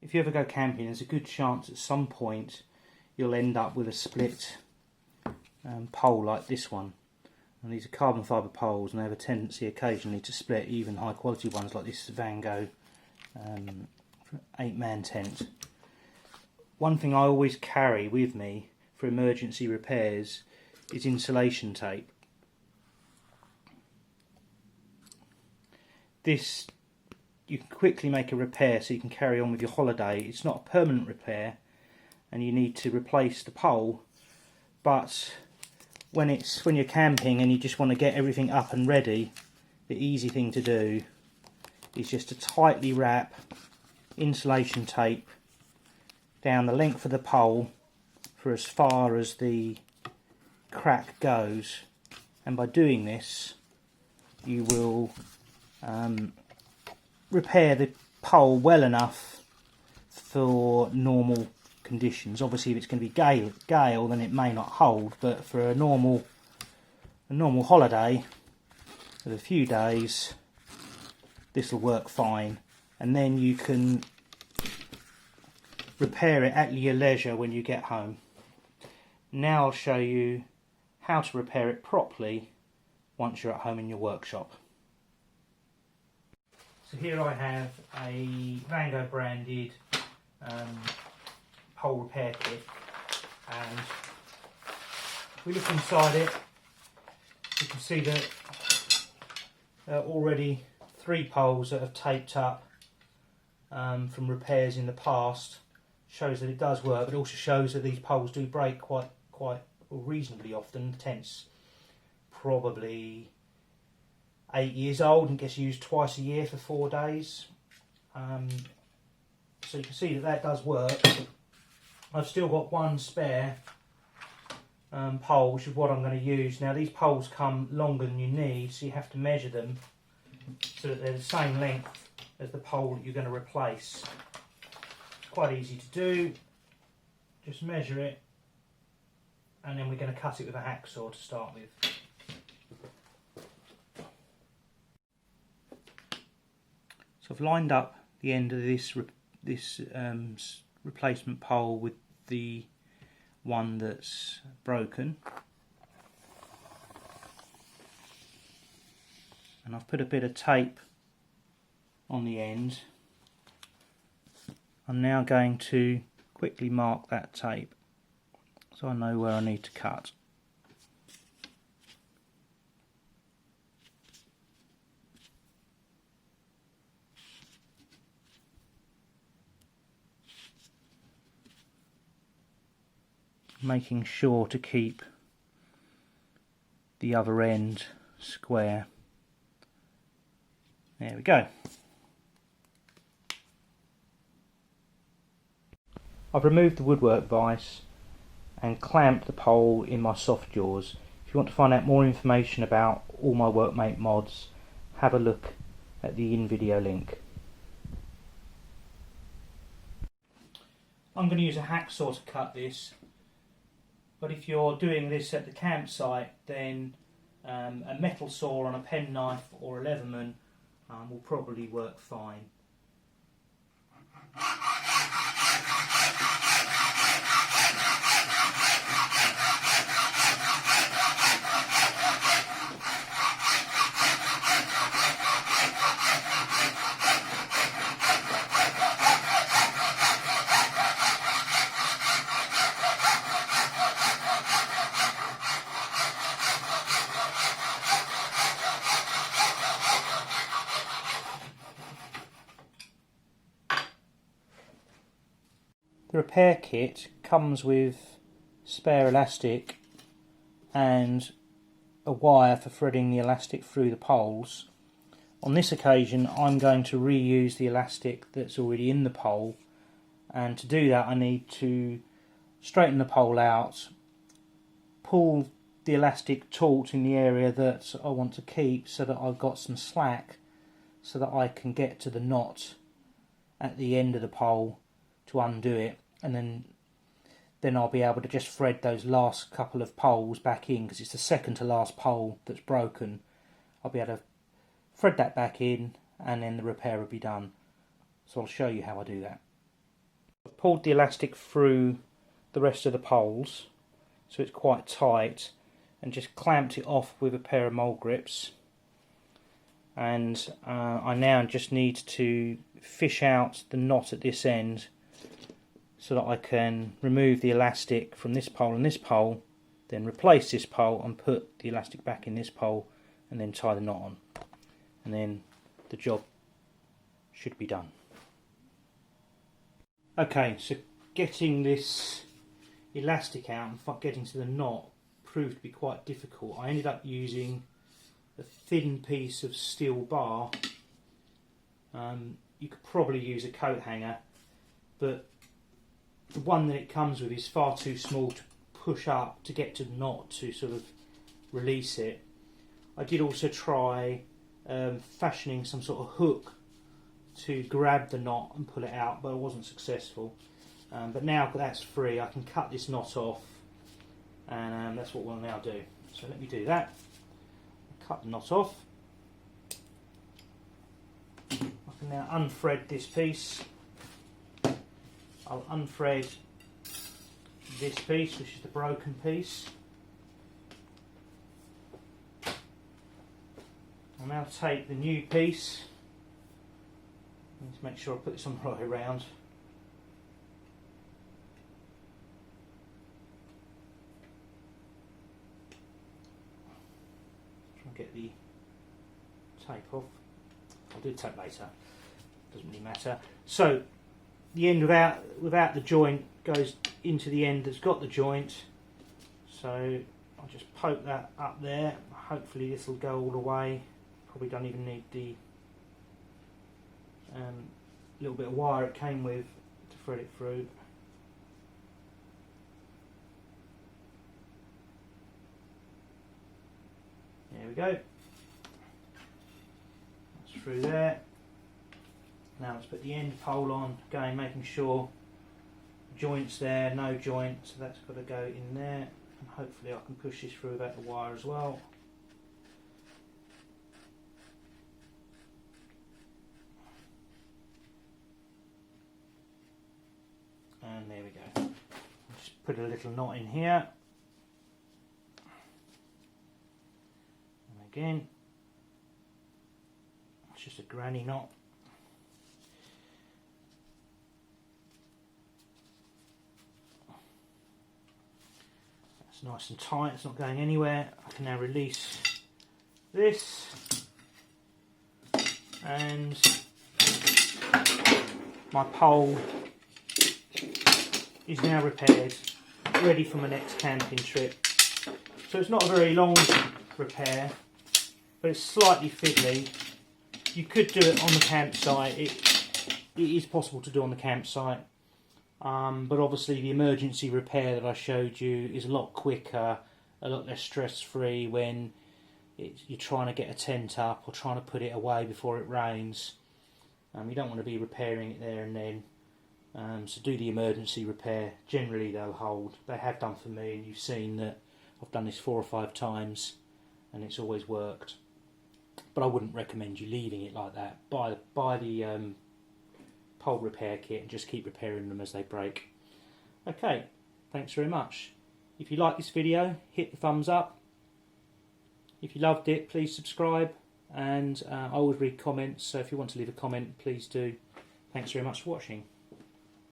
if you ever go camping, there's a good chance at some point you'll end up with a split pole like this one. And these are carbon fibre poles, and they have a tendency occasionally to split, even high quality ones like this Van Gogh 8-man tent. One thing I always carry with me for emergency repairs is insulation tape. This, you can quickly make a repair so you can carry on with your holiday. It's not a permanent repair and you need to replace the pole, but when you're camping and you just want to get everything up and ready, the easy thing to do is just to tightly wrap insulation tape down the length of the pole for as far as the crack goes, and by doing this you will repair the pole well enough for normal conditions. Obviously if it's going to be gale then it may not hold, but for a normal holiday of a few days this will work fine, and then you can repair it at your leisure when you get home. Now I'll show you how to repair it properly once you're at home in your workshop. So here I have a Van Gogh branded pole repair kit, and if we look inside it you can see that there are already 3 poles that have taped up from repairs in the past. Shows that it does work, but it also shows that these poles do break quite reasonably often. The tent's probably 8 years old and gets used twice a year for 4 days. So you can see that that does work. I've still got one spare pole, which is what I'm going to use. Now these poles come longer than you need, so you have to measure them so that they're the same length as the pole that you're going to replace. It's quite easy to do. Just measure it, and then we're going to cut it with a hacksaw to start with. So I've lined up the end of this replacement pole with the one that's broken, and I've put a bit of tape on the end. I'm now going to quickly mark that tape so I know where I need to cut. Making sure to keep the other end square. There we go. I've removed the woodwork vise and clamped the pole in my soft jaws. If you want to find out more information about all my Workmate mods, have a look at the in-video link. I'm going to use a hacksaw to cut this, but if you're doing this at the campsite, then a metal saw on a penknife or a Leatherman will probably work fine. The repair kit comes with spare elastic and a wire for threading the elastic through the poles. On this occasion I'm going to reuse the elastic that's already in the pole, and to do that I need to straighten the pole out, pull the elastic taut in the area that I want to keep so that I've got some slack so that I can get to the knot at the end of the pole to undo it, and then I'll be able to just thread those last couple of poles back in, because it's the second to last pole that's broken. I'll be able to thread that back in and then the repair will be done. So I'll show you how I do that. I've pulled the elastic through the rest of the poles so it's quite tight, and just clamped it off with a pair of mole grips. And I now just need to fish out the knot at this end so that I can remove the elastic from this pole and this pole, then replace this pole and put the elastic back in this pole, and then tie the knot on, and then the job should be done. Okay, so getting this elastic out and getting to the knot proved to be quite difficult. I ended up using a thin piece of steel bar. You could probably use a coat hanger, but the one that it comes with is far too small to push up to get to the knot to sort of release it. I did also try fashioning some sort of hook to grab the knot and pull it out, but I wasn't successful. But now that's free, I can cut this knot off, and that's what we'll now do. So let me do that. Cut the knot off. I can now unthread this piece. I'll unthread this piece, which is the broken piece. I'll now take the new piece. Let's make sure I put this on the right way around. Try and get the tape off. I'll do the tape later. Doesn't really matter. So the end without the joint goes into the end that's got the joint. So I'll just poke that up there. Hopefully this will go all the way. Probably don't even need the little bit of wire it came with to thread it through. There we go. That's through there. Now let's put the end pole on, again making sure joints there, no joint, so that's got to go in there, and hopefully I can push this through without the wire as well. And there we go. Just put a little knot in here. And again, it's just a granny knot. That's nice and tight, it's not going anywhere. I can now release this, and my pole is now repaired, ready for my next camping trip. So it's not a very long repair, but it's slightly fiddly. You could do it on the campsite. It is possible to do on the campsite, but obviously the emergency repair that I showed you is a lot quicker, a lot less stress-free when you're trying to get a tent up or trying to put it away before it rains. You don't want to be repairing it there and then. So do the emergency repair. Generally they'll hold. They have done for me, and you've seen that I've done this 4 or 5 times and it's always worked. But I wouldn't recommend you leaving it like that. Buy the pole repair kit and just keep repairing them as they break. Okay, thanks very much. If you like this video, hit the thumbs up. If you loved it, please subscribe, and I always read comments, so if you want to leave a comment, please do. Thanks very much for watching.